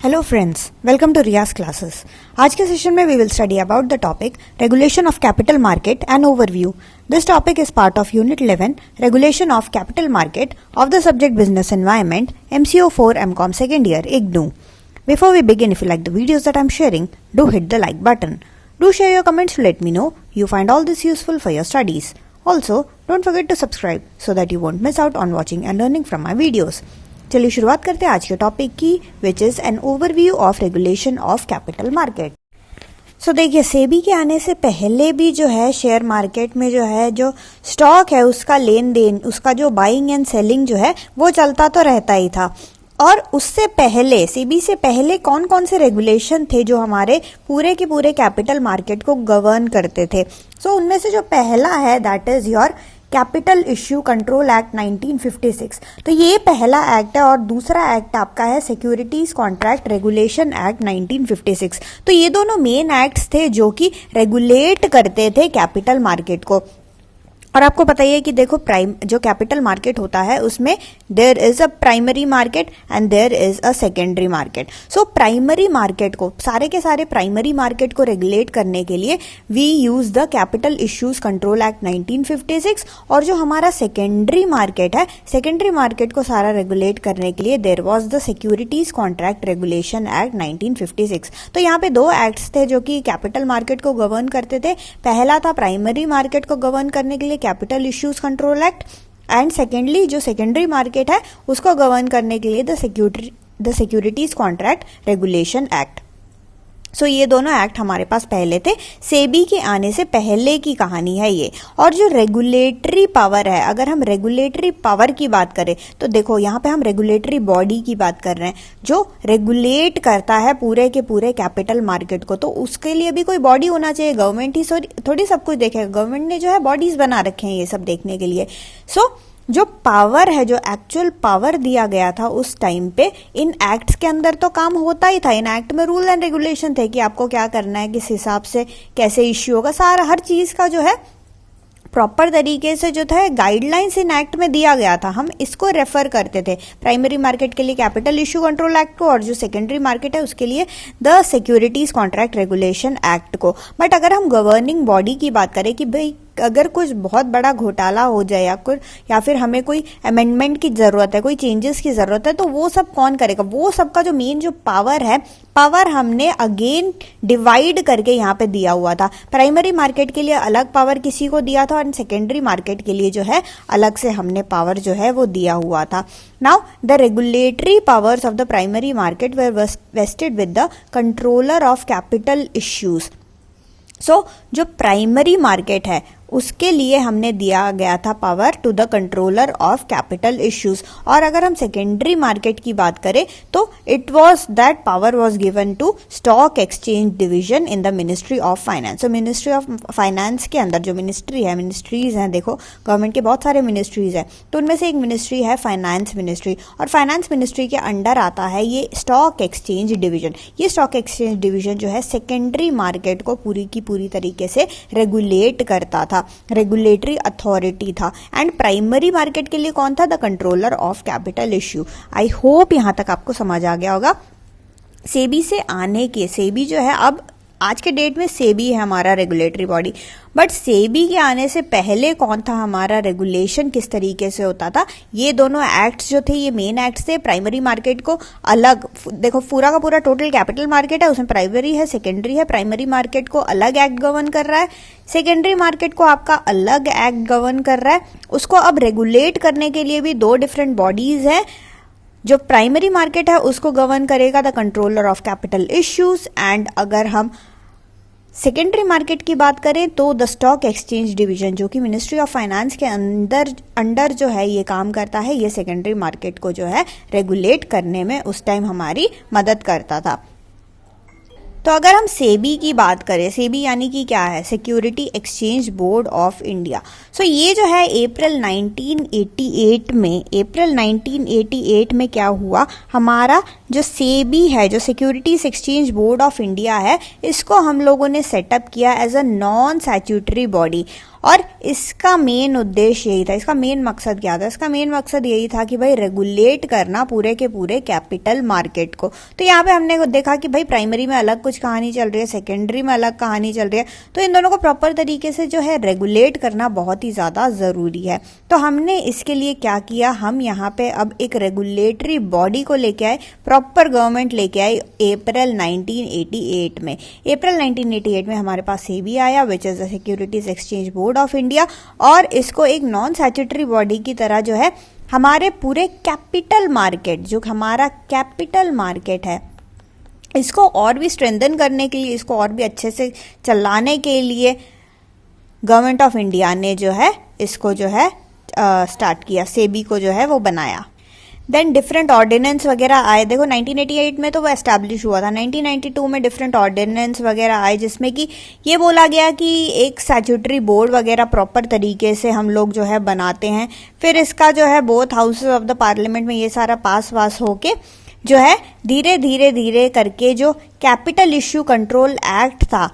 Hello friends, welcome to Riyaz classes. आज के session में we will study about the topic regulation of capital market and overview. This topic is part of unit 11 regulation of capital market of the subject business environment MCO 4 MCOM second year IGNOU. Before we begin, if you like the videos that I'm sharing, do hit the like button. Do share your comments to let me know you find all this useful for your studies. Also, don't forget to subscribe so that you won't miss out on watching and learning from my videos. चलिए शुरुआत करते हैं आज के topic की, which is an overview of regulation of capital market. So देखिए, SEBI के आने से पहले भी जो है शेयर मार्केट में जो है जो स्टॉक है उसका लेन देन, उसका जो बाइंग एंड सेलिंग जो है वो चलता तो रहता ही था। और उससे पहले, सेबी से पहले कौन कौन से रेगुलेशन थे जो हमारे पूरे के पूरे कैपिटल मार्केट को गवर्न करते थे। सो उनमें से जो पहला है that is your capital issue control act 1956। तो ये पहला एक्ट है और दूसरा एक्ट आपका है सिक्योरिटीज कॉन्ट्रैक्ट रेगुलेशन एक्ट 1956। तो ये दोनों मेन एक्ट्स थे जो कि रेगुलेट करते थे कैपिटल मार्केट को। और आपको पता ही है कि देखो, जो कैपिटल मार्केट होता है उसमें there is a primary market and there is a secondary market. So primary market को, सारे के सारे प्राइमरी मार्केट को रेगुलेट करने के लिए we use the capital issues control act 1956। और जो हमारा सेकेंडरी मार्केट है, सेकेंडरी मार्केट को सारा रेगुलेट करने के लिए there was the securities contract regulation act 1956। तो यहाँ पे दो एक्ट्स थे जो कि कैपिटल मार्केट को गवर्न करते थे। पहला था प्राइमरी मार्केट को गवर्न करने के लिए capital issues control act, and secondly जो सेकेंडरी मार्केट है उसको गवर्न करने के लिए the securities contract regulation act. So ये दोनों एक्ट हमारे पास पहले थे, सेबी के आने से पहले की कहानी है ये। और जो रेगुलेटरी पावर है, अगर हम रेगुलेटरी पावर की बात करें तो देखो यहाँ पे हम रेगुलेटरी बॉडी की बात कर रहे हैं जो रेगुलेट करता है पूरे के पूरे कैपिटल मार्केट को। तो उसके लिए भी कोई बॉडी होना चाहिए, गवर्नमेंट ही थोड़ी सब कुछ देखेगा। गवर्नमेंट ने जो है बॉडीज बना रखे हैं ये सब देखने के लिए। सो जो पावर है, जो एक्चुअल पावर दिया गया था उस टाइम पे, इन एक्ट्स के अंदर तो काम होता ही था। इन एक्ट में रूल एंड रेगुलेशन थे कि आपको क्या करना है, किस हिसाब से कैसे इश्यू होगा, सारा हर चीज का जो है प्रॉपर तरीके से जो था गाइडलाइंस इन एक्ट में दिया गया था। हम इसको रेफर करते थे प्राइमरी मार्केट के लिए कैपिटल इश्यू कंट्रोल एक्ट को, और जो सेकेंडरी मार्केट है उसके लिए the securities contract regulation act को। बट अगर हम गवर्निंग बॉडी की बात करें कि भाई अगर कुछ बहुत बड़ा घोटाला हो जाए या फिर हमें कोई अमेंडमेंट की जरूरत है, कोई चेंजेस की जरूरत है, तो वो सब कौन करेगा? वो सबका जो मेन जो पावर है, पावर हमने अगेन डिवाइड करके यहाँ पे दिया हुआ था। प्राइमरी मार्केट के लिए अलग पावर किसी को दिया था और सेकेंडरी मार्केट के लिए जो है अलग से हमने पावर जो है वो दिया हुआ था। Now the regulatory powers of the primary market were vested with the controller of capital issues. So जो प्राइमरी मार्केट है उसके लिए हमने दिया गया था power to the controller of capital issues. और अगर हम सेकेंडरी मार्केट की बात करें तो it was that power was given to stock exchange division in the ministry of finance. तो मिनिस्ट्री ऑफ फाइनेंस के अंदर जो मिनिस्ट्री है, मिनिस्ट्रीज हैं, देखो गवर्नमेंट के बहुत सारे मिनिस्ट्रीज हैं, तो उनमें से एक मिनिस्ट्री है फाइनेंस मिनिस्ट्री, और फाइनेंस मिनिस्ट्री के अंडर आता है ये स्टॉक एक्सचेंज डिवीजन। ये स्टॉक एक्सचेंज डिवीजन जो है सेकेंडरी मार्केट को पूरी की पूरी तरीके से रेगुलेट करता था, रेगुलेटरी अथॉरिटी था। एंड प्राइमरी मार्केट के लिए कौन था? The controller of capital issue. I hope यहां तक आपको समझ आ गया होगा। सेबी से आने के, सेबी जो है अब आज के डेट में सेबी है हमारा रेगुलेटरी बॉडी, बट सेबी के आने से पहले कौन था हमारा, रेगुलेशन किस तरीके से होता था। ये दोनों एक्ट्स जो थे ये मेन एक्ट्स थे। प्राइमरी मार्केट को अलग, देखो पूरा का पूरा टोटल कैपिटल मार्केट है, उसमें प्राइमरी है, सेकेंडरी है। प्राइमरी मार्केट को अलग एक्ट गवर्न कर रहा है, सेकेंडरी मार्केट को आपका अलग एक्ट गवर्न कर रहा है। उसको अब रेगुलेट करने के लिए भी दो डिफरेंट बॉडीज हैं। जो प्राइमरी मार्केट है उसको गवर्न करेगा the controller of capital issues, and अगर हम सेकेंडरी मार्केट की बात करें तो द स्टॉक एक्सचेंज डिवीजन, जो कि मिनिस्ट्री ऑफ फाइनेंस के अंडर जो है ये काम करता है, ये सेकेंडरी मार्केट को जो है रेगुलेट करने में उस टाइम हमारी मदद करता था। तो अगर हम सेबी की बात करें, सेबी यानी कि क्या है? Security exchange board of India. So ये जो है अप्रैल 1988 में क्या हुआ, हमारा जो सेबी है, जो securities exchange board of India है, इसको हम लोगों ने सेटअप किया as a non statutory body. और इसका मेन उद्देश्य यही था, इसका मेन मकसद क्या था? इसका मेन मकसद यही था कि भाई रेगुलेट करना पूरे के पूरे कैपिटल मार्केट को। तो यहाँ पे हमने देखा कि भाई प्राइमरी में अलग कुछ कहानी चल रही है, सेकेंडरी में अलग कहानी चल रही है, तो इन दोनों को प्रॉपर तरीके से जो है रेगुलेट करना बहुत ही ज़्यादा ज़रूरी है। तो हमने इसके लिए क्या किया, हम यहाँ पे अब एक रेगुलेटरी बॉडी को लेके आए, प्रॉपर गवर्नमेंट लेके आई अप्रैल 1988 में। अप्रैल 1988 में हमारे पास सेबी आया, which is the securities exchange board of India, और इसको एक नॉन स्टैट्यूटरी बॉडी की तरह जो है हमारे पूरे कैपिटल मार्केट, जो हमारा कैपिटल मार्केट है, इसको और भी स्ट्रेंथन करने के लिए, इसको और भी अच्छे से चलाने के लिए गवर्नमेंट ऑफ इंडिया ने जो है इसको जो है स्टार्ट किया, सेबी को जो है वो बनाया। देन डिफरेंट ऑर्डिनेंस वगैरह आए। देखो 1988 में तो वो एस्टैब्लिश हुआ था, 1992 में डिफरेंट ऑर्डिनेंस वगैरह आए, जिसमें कि ये बोला गया कि एक स्टैट्यूटरी बोर्ड वगैरह प्रॉपर तरीके से हम लोग जो है बनाते हैं। फिर इसका जो है both houses of the parliament में ये सारा पास होके जो है धीरे धीरे करके जो कैपिटल इश्यू कंट्रोल एक्ट था,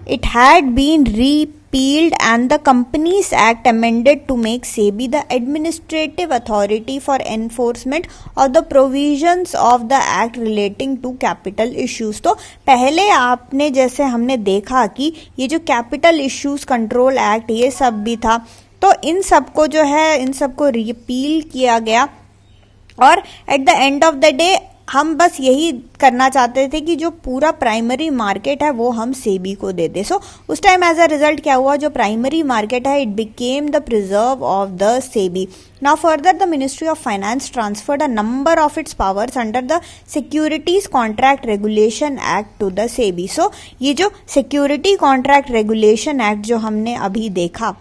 it had been repealed and the Companies Act amended to make SEBI the administrative authority for enforcement of the provisions of the act relating to capital issues। तो पहले आपने जैसे हमने देखा कि ये जो कैपिटल इश्यूज कंट्रोल एक्ट ये सब भी था, तो इन सबको जो है इन सबको रिपील किया गया, और at the end of the day हम बस यही करना चाहते थे कि जो पूरा प्राइमरी मार्केट है वो हम सेबी को दे दे। सो उस टाइम एज अ रिजल्ट क्या हुआ, जो प्राइमरी मार्केट है it became the preserve of the SEBI. Now further the ministry of finance transferred a number of its powers under the securities contract regulation act to the SEBI. So ये जो security contract regulation act जो हमने अभी देखा,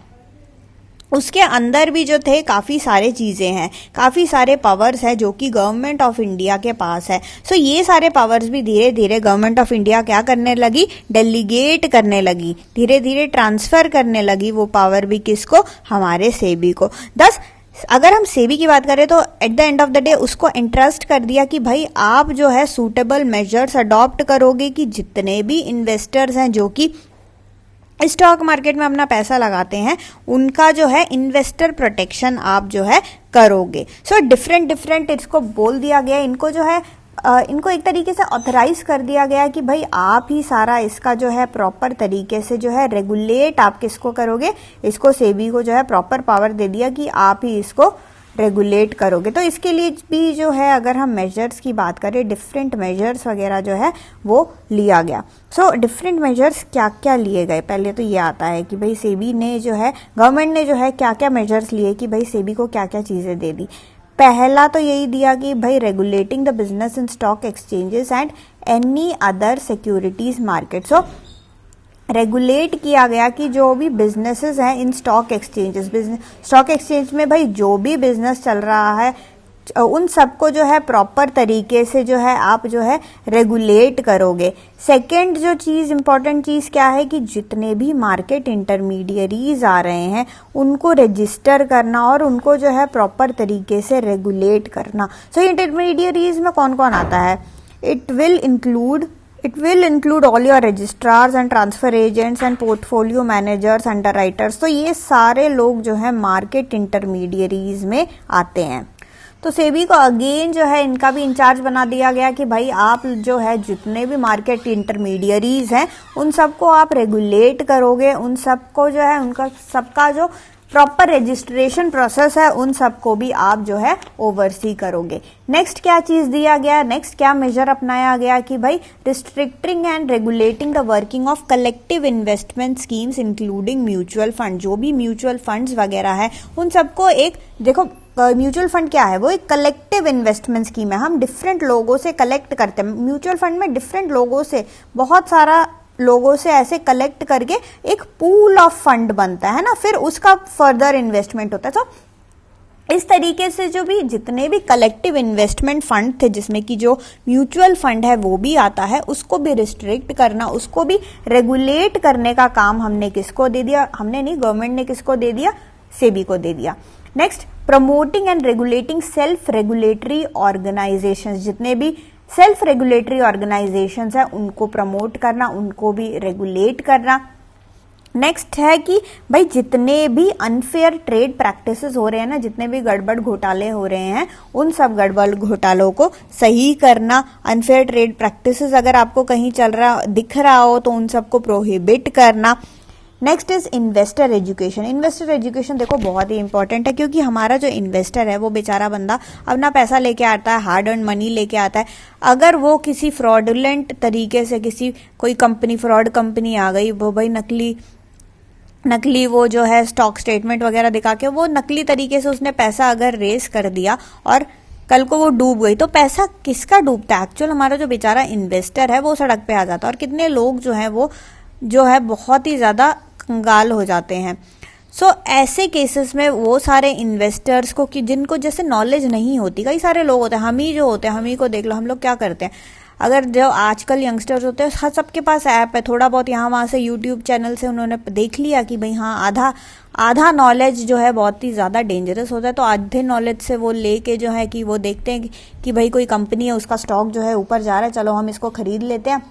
उसके अंदर भी जो थे काफ़ी सारे चीज़ें हैं, काफ़ी सारे पावर्स है जो कि गवर्नमेंट ऑफ इंडिया के पास है। सो ये सारे पावर्स भी धीरे धीरे गवर्नमेंट ऑफ इंडिया क्या करने लगी, डेलीगेट करने लगी, धीरे धीरे ट्रांसफ़र करने लगी वो पावर भी, किसको, हमारे सेबी को। दस अगर हम सेबी की बात करें तो at the end of the day उसको इंटरेस्ट कर दिया कि भाई आप जो है सूटेबल मेजर्स अडॉप्ट करोगे कि जितने भी इन्वेस्टर्स हैं जो कि स्टॉक मार्केट में अपना पैसा लगाते हैं, उनका जो है इन्वेस्टर प्रोटेक्शन आप जो है करोगे। सो डिफरेंट इसको बोल दिया गया, इनको जो है इनको एक तरीके से ऑथराइज कर दिया गया कि भाई आप ही सारा इसका जो है प्रॉपर तरीके से जो है रेगुलेट आप किसको करोगे, इसको सेबी को जो है प्रॉपर पावर दे दिया कि आप ही इसको रेगुलेट करोगे। तो इसके लिए भी जो है अगर हम मेजर्स की बात करें, डिफरेंट मेजर्स वगैरह जो है वो लिया गया। सो डिफरेंट मेजर्स क्या क्या लिए गए, पहले तो ये आता है कि भाई सेबी ने जो है, गवर्नमेंट ने जो है क्या क्या मेजर्स लिए कि भाई सेबी को क्या क्या चीज़ें दे दी। पहला तो यही दिया कि भाई regulating the business in stock exchanges and any other securities market. So regulate किया गया कि जो भी बिजनेसेस हैं in stock exchanges, stock exchange में भाई जो भी बिजनेस चल रहा है उन सबको जो है प्रॉपर तरीके से जो है आप जो है रेगुलेट करोगे। सेकंड जो चीज़, इंपॉर्टेंट चीज़ क्या है कि जितने भी मार्केट इंटरमीडियरीज आ रहे हैं उनको रजिस्टर करना और उनको जो है प्रॉपर तरीके से रेगुलेट करना। सो इंटरमीडियरीज में कौन कौन आता है, it will include all your registrars and transfer agents and portfolio managers, underwriters। तो ये सारे लोग जो है मार्केट इंटरमीडियरीज में आते हैं। तो सेबी को अगेन जो है इनका भी इंचार्ज बना दिया गया कि भाई आप जो है जितने भी मार्केट इंटरमीडियरीज हैं उन सबको आप रेगुलेट करोगे, उन सबको जो है उनका सबका जो प्रॉपर रजिस्ट्रेशन प्रोसेस है उन सबको भी आप जो है ओवरसी करोगे। नेक्स्ट क्या चीज दिया गया, नेक्स्ट क्या मेजर अपनाया गया कि भाई restricting and regulating the working of collective investment schemes including mutual fund. जो भी म्यूचुअल फंड्स वगैरह है उन सबको एक, देखो म्यूचुअल फंड क्या है, वो एक कलेक्टिव इन्वेस्टमेंट स्कीम है, हम डिफरेंट लोगों से कलेक्ट करते हैं। म्यूचुअल फंड में डिफरेंट लोगों से, बहुत सारा लोगों से ऐसे कलेक्ट करके एक पूल ऑफ फंड बनता है ना, फिर उसका फर्दर इन्वेस्टमेंट होता है। तो इस तरीके से जो भी जितने भी कलेक्टिव इन्वेस्टमेंट फंड थे, जिसमें कि जो म्यूचुअल फंड है वो भी आता है, उसको भी रिस्ट्रिक्ट करना, उसको भी रेगुलेट करने का काम हमने किसको दे दिया, हमने नहीं, गवर्नमेंट ने किसको दे दिया, सेबी को दे दिया। Next, promoting and regulating self regulatory organisations. जितने भी सेल्फ रेगुलेटरी ऑर्गेनाइजेशंस है उनको प्रमोट करना, उनको भी रेगुलेट करना। नेक्स्ट है कि भाई जितने भी अनफेयर ट्रेड प्रैक्टिसेस हो रहे हैं ना, जितने भी गड़बड़ घोटाले हो रहे हैं, उन सब गड़बड़ घोटालों को सही करना। अनफेयर ट्रेड प्रैक्टिसेस अगर आपको कहीं चल रहा दिख रहा हो तो उन सबको प्रोहिबिट करना। Next is investor education. Investor education देखो बहुत ही इंपॉर्टेंट है, क्योंकि हमारा जो इन्वेस्टर है वो बेचारा बंदा अपना पैसा लेके आता है, हार्ड अर्न मनी लेके आता है। अगर वो किसी फ्रॉडुलेंट तरीके से किसी कोई कंपनी, फ्रॉड कंपनी आ गई, वो भाई नकली वो जो है स्टॉक स्टेटमेंट वगैरह दिखा के वो नकली तरीके से उसने पैसा अगर रेस कर दिया और कल को वो डूब गई, तो पैसा किसका डूबता है? एक्चुअल हमारा जो बेचारा इन्वेस्टर है वो सड़क पे आ जाता है। और कितने लोग जो है वो जो है बहुत ही ज्यादा कंगाल हो जाते हैं। सो ऐसे केसेस में वो सारे इन्वेस्टर्स को कि जिनको जैसे नॉलेज नहीं होती, कई सारे लोग होते हैं, हम ही जो होते हैं, हम ही को देख लो, हम लोग क्या करते हैं, अगर जो आजकल यंगस्टर्स होते हैं हर सबके पास ऐप है, थोड़ा बहुत यहाँ वहाँ से यूट्यूब चैनल से उन्होंने देख लिया कि भाई हाँ आधा नॉलेज जो है बहुत ही ज़्यादा डेंजरस होता है, तो आधे नॉलेज से वो लेके जो है कि वो देखते हैं कि भाई कोई कंपनी है, उसका स्टॉक जो है ऊपर जा रहा है, चलो हम इसको खरीद लेते हैं,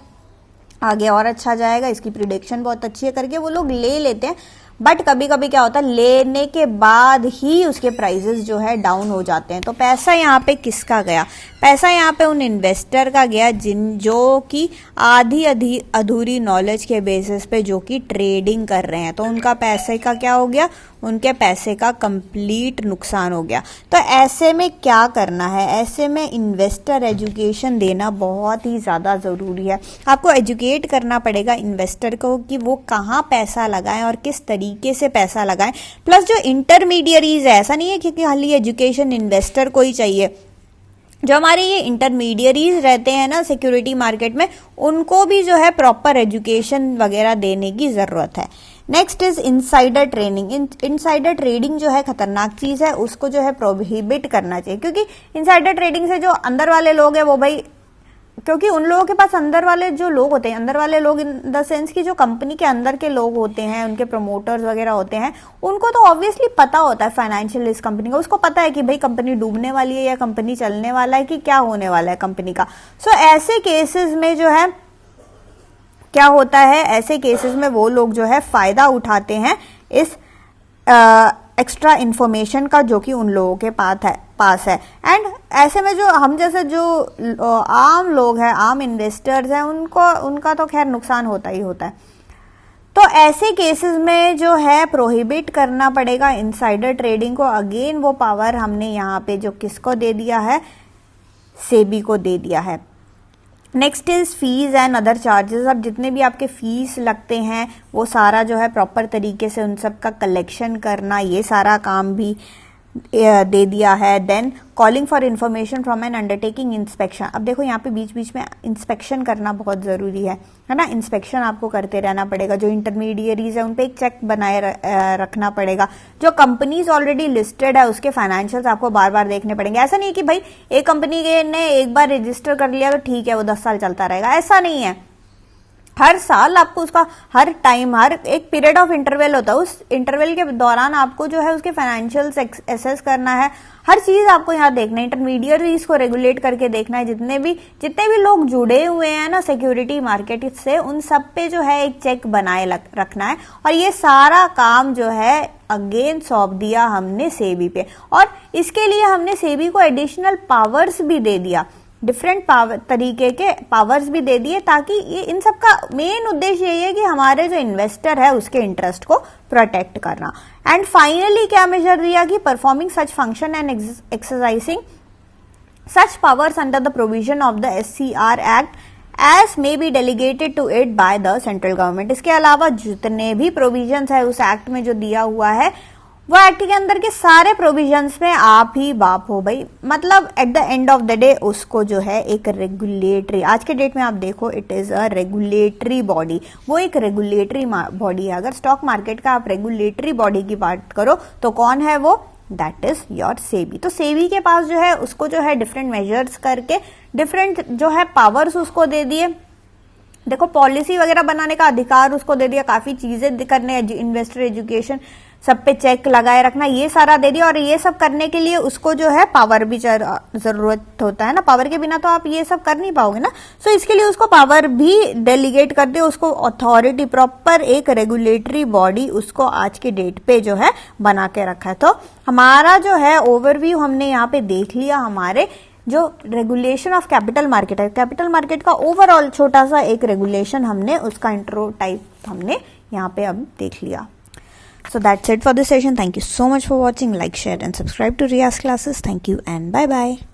आगे और अच्छा जाएगा, इसकी प्रिडिक्शन बहुत अच्छी है करके वो लोग ले लेते हैं। बट कभी कभी क्या होता है, लेने के बाद ही उसके प्राइसेस जो है डाउन हो जाते हैं। तो पैसा यहाँ पे किसका गया? पैसा यहाँ पे उन इन्वेस्टर का गया जो कि आधी अधूरी नॉलेज के बेसिस पे जो कि ट्रेडिंग कर रहे हैं। तो उनका पैसे का क्या हो गया? उनके पैसे का कंप्लीट नुकसान हो गया। तो ऐसे में क्या करना है? ऐसे में इन्वेस्टर एजुकेशन देना बहुत ही ज़्यादा ज़रूरी है। आपको एजुकेट करना पड़ेगा इन्वेस्टर को कि वो कहाँ पैसा लगाएं और किस तरीके से पैसा लगाएं। प्लस जो इंटरमीडियरीज है, ऐसा नहीं है कि खाली एजुकेशन इन्वेस्टर को ही चाहिए, जो हमारे ये इंटरमीडियरीज रहते हैं ना सिक्योरिटी मार्केट में, उनको भी जो है प्रॉपर एजुकेशन वगैरह देने की ज़रूरत है। Next is insider trading. Insider trading जो है खतरनाक चीज़ है, उसको जो है प्रोहिबिट करना चाहिए, क्योंकि इनसाइडर ट्रेडिंग से जो अंदर वाले लोग हैं वो भाई, क्योंकि उन लोगों के पास अंदर वाले जो लोग होते हैं, अंदर वाले लोग इन द सेंस की जो कंपनी के अंदर के लोग होते हैं, उनके प्रमोटर्स वगैरह होते हैं, उनको तो ऑब्वियसली पता होता है फाइनेंशियल इस कंपनी का, उसको पता है कि भाई कंपनी डूबने वाली है या कंपनी चलने वाला है, कि क्या होने वाला है कंपनी का। सो ऐसे केसेस में जो है क्या होता है, ऐसे केसेस में वो लोग जो है फायदा उठाते हैं इस एक्स्ट्रा इंफॉर्मेशन का जो कि उन लोगों के पास है। एंड ऐसे में जो हम जैसे जो आम लोग हैं, आम इन्वेस्टर्स हैं, उनका तो खैर नुकसान होता ही होता है। तो ऐसे केसेस में जो है प्रोहिबिट करना पड़ेगा इनसाइडर ट्रेडिंग को। अगेन वो पावर हमने यहाँ पे जो किसको दे दिया है, सेबी को दे दिया है। Next is fees and other charges. अब जितने भी आपके फीस लगते हैं वो सारा जो है प्रॉपर तरीके से उन सब का कलेक्शन करना, ये सारा काम भी दे दिया है। Then calling for information from an undertaking inspection. अब देखो यहाँ पे बीच बीच में इंस्पेक्शन करना बहुत ज़रूरी है ना, इंस्पेक्शन आपको करते रहना पड़ेगा। जो इंटरमीडियरीज है उन पे एक चेक बनाए रखना पड़ेगा। जो कंपनीज ऑलरेडी लिस्टेड है उसके फाइनेंशियल्स आपको बार बार देखने पड़ेंगे। ऐसा नहीं है कि भाई एक कंपनी ने एक बार रजिस्टर कर लिया तो ठीक है वो 10 साल चलता रहेगा, ऐसा नहीं है। हर साल आपको उसका हर टाइम, हर एक पीरियड ऑफ इंटरवल होता है, उस इंटरवल के दौरान आपको जो है उसके फाइनेंशियल्स एसेस करना है। हर चीज आपको यहाँ देखना है, इंटरमीडियरीज को रेगुलेट करके देखना है। जितने भी लोग जुड़े हुए हैं ना सिक्योरिटी मार्केट से, उन सब पे जो है एक चेक बनाए रखना है। और ये सारा काम जो है अगेन सौंप दिया हमने सेबी पे, और इसके लिए हमने सेबी को एडिशनल पावर्स भी दे दिया, डिफरेंट तरीके के पावर्स भी दे दिए, ताकि ये इन सब का मेन उद्देश्य यही है कि हमारे जो इन्वेस्टर है उसके इंटरेस्ट को प्रोटेक्ट करना। एंड फाइनली क्या मेजर दिया कि performing such function and exercising such powers under the provision of the SCR act as may be delegated to it by the central government. इसके अलावा जितने भी प्रोविजंस है उस एक्ट में जो दिया हुआ है, वो एक्ट के अंदर के सारे प्रोविजंस में आप ही बाप हो भाई। मतलब at the end of the day उसको जो है एक रेगुलेटरी, आज के डेट में आप देखो it is a regulatory body, वो एक रेगुलेटरी बॉडी है। अगर स्टॉक मार्केट का आप रेगुलेटरी बॉडी की बात करो तो कौन है वो? That is your SEBI. तो सेबी के पास जो है उसको जो है डिफरेंट मेजर्स करके डिफरेंट जो है पावर्स उसको दे दिए। देखो पॉलिसी वगैरह बनाने का अधिकार उसको दे दिया, काफी चीजें करने, इन्वेस्टर एजुकेशन सब पे चेक लगाए रखना, ये सारा दे दिया। और ये सब करने के लिए उसको जो है पावर भी जरूरत होता है ना, पावर के बिना तो आप ये सब कर नहीं पाओगे ना। सो इसके लिए उसको पावर भी डेलीगेट कर दे, उसको अथॉरिटी, प्रॉपर एक रेगुलेटरी बॉडी उसको आज के डेट पे जो है बना के रखा है। तो हमारा जो है ओवरव्यू हमने यहाँ पे देख लिया, हमारे जो रेगुलेशन ऑफ कैपिटल मार्केट है, कैपिटल मार्केट का ओवरऑल छोटा सा एक रेगुलेशन हमने, उसका इंट्रो टाइप हमने यहाँ पे अब देख लिया। So that's it for this session. Thank you so much for watching. Like, share and subscribe to Riya's classes. Thank you and bye bye.